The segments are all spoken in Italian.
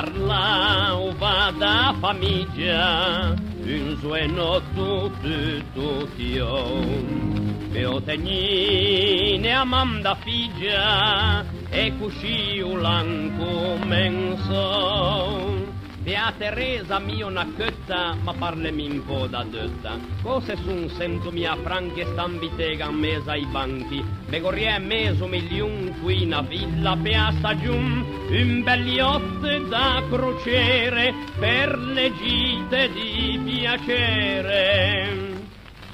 parla o va da famiglia, un suono tutto io. Mio tegnine amanda figlia, e cusci ulanco menso. Pia Teresa mia una chetta, ma parlami un po' da detta. Cose sun sento mia franche stan vitega a mesa ai banchi. Me corrie meso milion qui una villa pia stagiun, un bel yacht da crociere per le gite di piacere.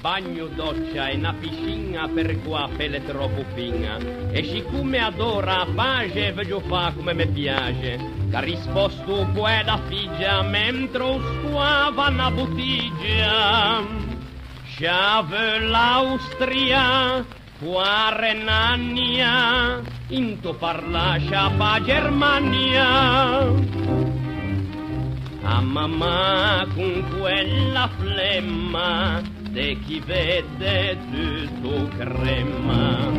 Bagno, doccia e una piscina per qua pelle troppo fina. E siccome adora pace vedo fa come mi piace. Che ha risposto quella figlia mentre stuava una bottiglia. Sciave l'Austria, qua Renania, into parla sciapa Germania. A mamma con quella flemma de chi vede tutto crema,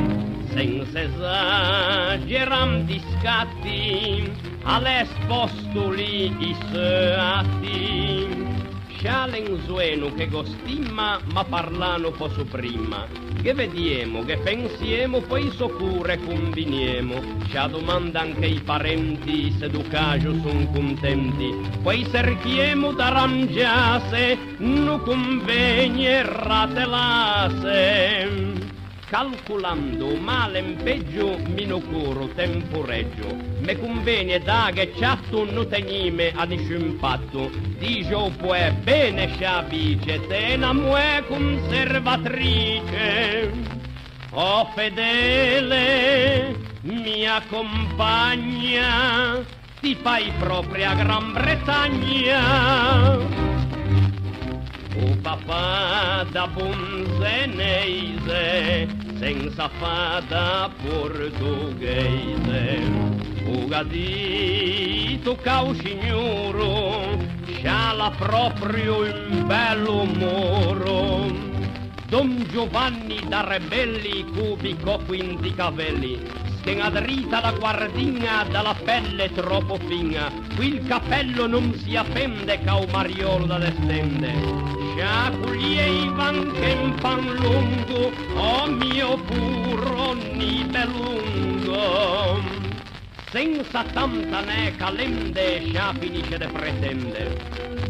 senza esageranti scatti, all'esposto lì i seati. Scialen zueno che gostimma, ma parlano posso prima. Che vediamo, che pensiamo, poi sicure combiniamo. Scia domanda anche i parenti, se du caso son contenti. Poi cerchiamo d'arrangiase, nu convegni ratelase. Calcolando male in peggio, meno curo temporeggio. Me conviene da che ciatto non tenime ad impatto. Digio può bene sciabice, te la mue conservatrice. Oh fedele, mia compagna, ti fai propria Gran Bretagna. O papà da bonzenese, senza fada portoghese. O gadito cau signoro, c'ha proprio un bello moro. Don Giovanni da Rebelli, cubico quinti cavelli, schena dritta la guardina dalla pelle troppo fina. Qui il cappello non si appende, ca un mariolo da destende. Sciaculieva anche in pan lungo, oh mio puro nibelungo. Senza tanta ne calende, scia finisce de pretende.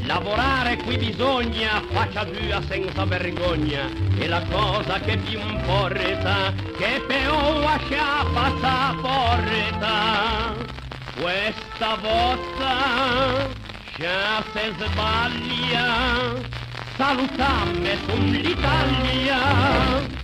Lavorare qui bisogna, faccia dua senza vergogna. E la cosa che più importa, che peoa scia passa porta. Questa volta, scia se sbaglia, salutame con l'Italia.